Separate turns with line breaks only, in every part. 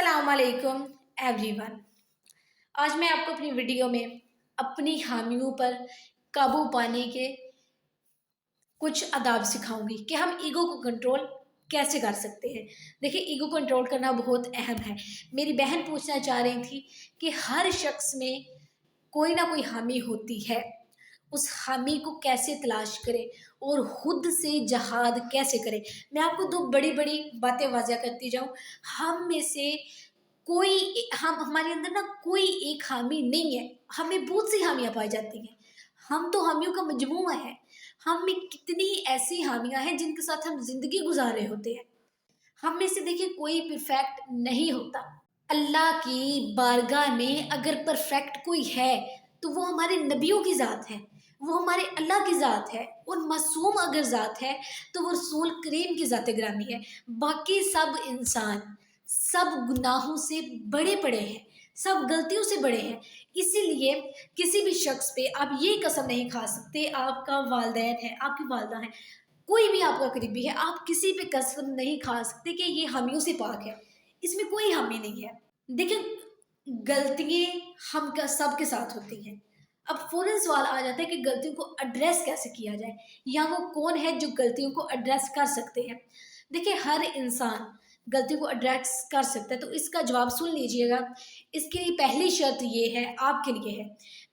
अस्सलाम वालेकुम एवरीवन। आज मैं आपको अपनी वीडियो में अपनी हामियों पर काबू पाने के कुछ आदाब सिखाऊंगी कि हम ईगो को कंट्रोल कैसे कर सकते हैं। देखिए, ईगो कंट्रोल करना बहुत अहम है। मेरी बहन पूछना चाह रही थी कि हर शख्स में कोई ना कोई हामी होती है, उस हामी को कैसे तलाश करें और खुद से जहाद कैसे करें। मैं आपको दो बड़ी बड़ी बातें वाज़ह करती जाऊं। हम में से कोई हम हमारे अंदर ना कोई एक हामी नहीं है, हमें बहुत सी हामियां पाई जाती हैं। हम तो हामियों का मजमूआ है। हम में कितनी ऐसी हामियां हैं जिनके साथ हम जिंदगी गुजार रहे होते हैं। हम में से देखिए कोई परफेक्ट नहीं होता। अल्लाह की बारगाह में अगर परफेक्ट कोई है तो वो हमारे नबियों की ज़ात है, वो हमारे अल्लाह की ज़ात है। और मासूम अगर ज़ात है तो वो रसूल करीम की ज़ात ग्रामी है। बाकी सब इंसान सब गुनाहों से बड़े पड़े हैं, सब गलतियों से बड़े हैं। इसीलिए किसी भी शख्स पे आप ये कसम नहीं खा सकते, आपका वालदैन है, आपकी वालदा है, कोई भी आपका करीबी है, आप किसी पे कसम नहीं खा सकते कि ये हामियों से पाक है। इसमें कोई हामी नहीं है। देखिए, गलतियाँ हम का सबके साथ होती हैं। अब फ़ौरन सवाल आ जाता है कि गलतियों को एड्रेस कैसे किया जाए, या वो कौन है जो गलतियों को एड्रेस कर सकते हैं। देखिए, हर इंसान गलतियों को एड्रेस कर सकता है, तो इसका जवाब सुन लीजिएगा। इसके लिए पहली शर्त ये है, आपके लिए है।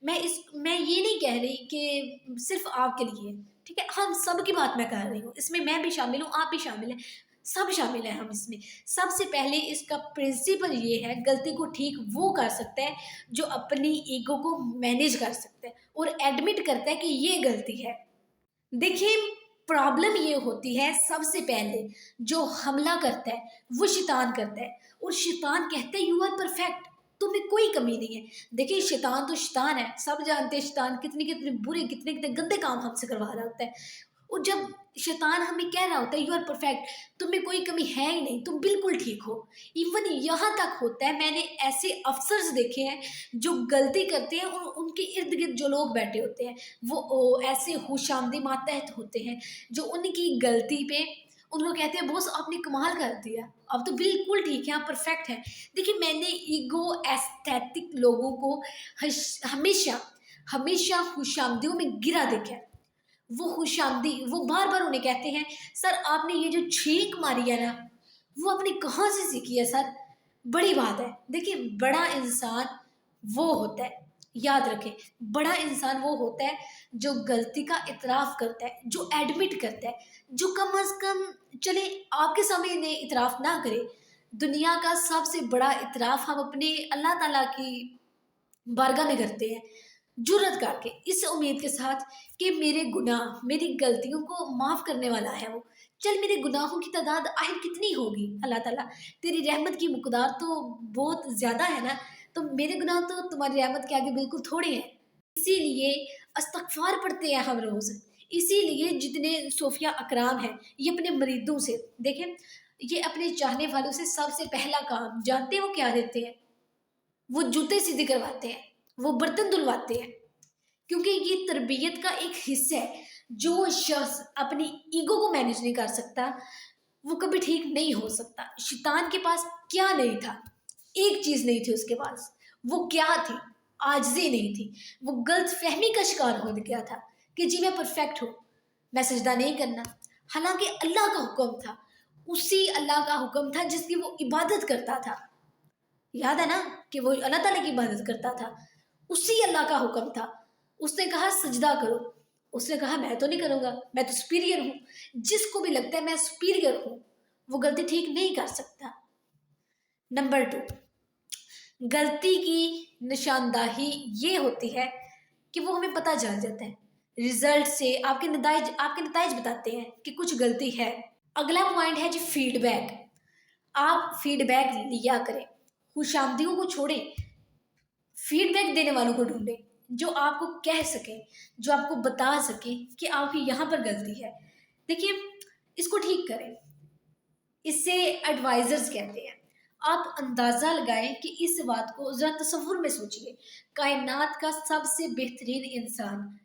मैं ये नहीं कह रही कि सिर्फ आपके लिए, ठीक है, हम सब की बात मैं कर रही हूँ। इसमें मैं भी शामिल हूँ, आप भी शामिल हैं, सब शामिल हैं हम इसमें। सबसे पहले इसका प्रिंसिपल ये है, गलती को ठीक वो कर सकता है जो अपनी ईगो को मैनेज कर सकता है और एडमिट करता है कि ये गलती है। देखिए, प्रॉब्लम ये होती है, सबसे पहले जो हमला करता है वो शैतान करता है, और शैतान कहता है यू आर परफेक्ट, तुम्हें कोई कमी नहीं है। देखिए, शैतान तो शैतान है, सब जानते हैं शैतान कितने कितने बुरे, कितने कितने गंदे काम हमसे करवा रहा होता है। और जब शैतान हमें कह रहा होता है यू आर परफेक्ट, तुम्हें कोई कमी है ही नहीं, तुम बिल्कुल ठीक हो, इवन यहाँ तक होता है, मैंने ऐसे अफसर्स देखे हैं जो गलती करते हैं और उनके इर्द गिर्द जो लोग बैठे होते हैं वो ऐसे खुशामदी मातहत होते हैं जो उनकी गलती पे उनको कहते हैं बॉस आपने कमाल कर दिया, अब तो बिल्कुल ठीक है, आप परफेक्ट हैं। देखिए, मैंने ईगो एस्थेटिक लोगों को हमेशा हमेशा खुशामदियों में गिरा देखा है। वो खुशामदी, वो बार बार उन्हें कहते हैं सर आपने ये जो छींक मारी है ना, वो आपने कहाँ से सीखी है सर, बड़ी बात है। देखिए, बड़ा इंसान वो होता है, याद रखें, बड़ा इंसान वो होता है जो गलती का इतराफ़ करता है, जो एडमिट करता है, जो कम अज़ कम चले आपके सामने इन्हें इतराफ़ ना करे। दुनिया का सबसे बड़ा इतराफ़ हम अपने अल्लाह ताला की बारगाह में करते हैं, जुर्रत करके, इस उम्मीद के साथ कि मेरे गुनाह, मेरी गलतियों को माफ़ करने वाला है वो। चल, मेरे गुनाहों की तादाद आखिर कितनी होगी अल्लाह ताला, तेरी रहमत की मुक़दार तो बहुत ज़्यादा है ना, तो मेरे गुनाह तो तुम्हारी रहमत के आगे बिल्कुल थोड़े हैं। इसीलिए इस्तग़फ़ार पढ़ते हैं हम रोज़। इसीलिए जितने सूफ़िया अकराम हैं, ये अपने मुरीदों से, देखें, ये अपने चाहने वालों से सबसे पहला काम जानते हैं वो क्या देते हैं? वो जूते सीधे करवाते हैं, वो बर्तन धुलवाते हैं, क्योंकि ये तरबियत का एक हिस्सा है। जो शख्स अपनी ईगो को मैनेज नहीं कर सकता वो कभी ठीक नहीं हो सकता। शैतान के पास क्या नहीं था, एक चीज़ नहीं थी उसके पास, वो क्या थी? आजिज़ी नहीं थी। वो गलत फहमी का शिकार हो गया था कि जी मैं परफेक्ट हूँ, मैं सजदा नहीं करना, हालांकि अल्लाह का हुक्म था, उसी अल्लाह का हुक्म था जिसकी वो इबादत करता था। याद है ना कि वो अल्लाह ताला की इबादत करता था, उसी अल्लाह का हुक्म था। उसने कहा सजदा करो, उसने कहा मैं तो नहीं करूँगा, मैं तो सुपीरियर हूँ। जिसको भी लगता है मैं सुपीरियर हूँ, वो गलती ठीक नहीं कर सकता। नंबर 2, गलती की निशानदाही ये होती है कि वो हमें पता चल जाता है रिजल्ट से, आपके नताइज बताते हैं कि कुछ गलती है। अगला पॉइंट है जी फीडबैक। आप फीडबैक लिया करें, खुशामदियों को छोड़ें, फीडबैक देने वालों को ढूंढें जो आपको कह सके, जो आपको बता सके कि आपकी यहाँ पर गलती है। देखिए, इसको ठीक करें, इससे एडवाइजर्स कहते हैं। आप अंदाज़ा लगाएं कि इस बात को ज़रा तसव्वुर में सोचिए, कायनात का सबसे बेहतरीन इंसान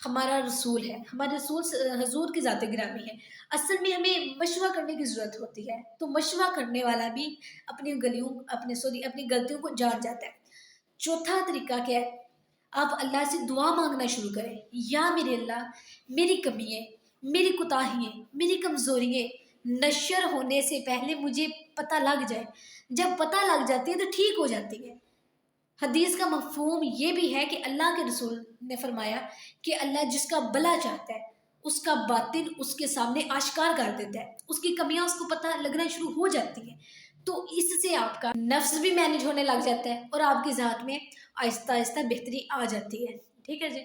ہمارا رسول ہے، ہمارے رسول حضور کی ذات گرامی ہے۔ اصل میں ہمیں مشورہ کرنے کی ضرورت ہوتی ہے، تو مشورہ کرنے والا بھی اپنی غلطیوں کو جان جاتا ہے۔ چوتھا طریقہ کیا ہے؟ آپ اللہ سے دعا مانگنا شروع کریں، یا میرے اللہ، میری کمیاں، میری کوتاہیاں، میری کمزوریاں نشر ہونے سے پہلے مجھے پتہ لگ جائے، جب پتہ لگ جاتی ہے تو ٹھیک ہو جاتی ہے۔ حدیث کا مفہوم یہ بھی ہے کہ اللہ کے رسول نے فرمایا کہ اللہ جس کا بھلا چاہتا ہے اس کا باطن اس کے سامنے آشکار کر دیتا ہے، اس کی کمیاں اس کو پتہ لگنا شروع ہو جاتی ہیں، تو اس سے آپ کا نفس بھی مینج ہونے لگ جاتا ہے اور آپ کی ذات میں آہستہ آہستہ بہتری آ جاتی ہے۔ ٹھیک ہے جی۔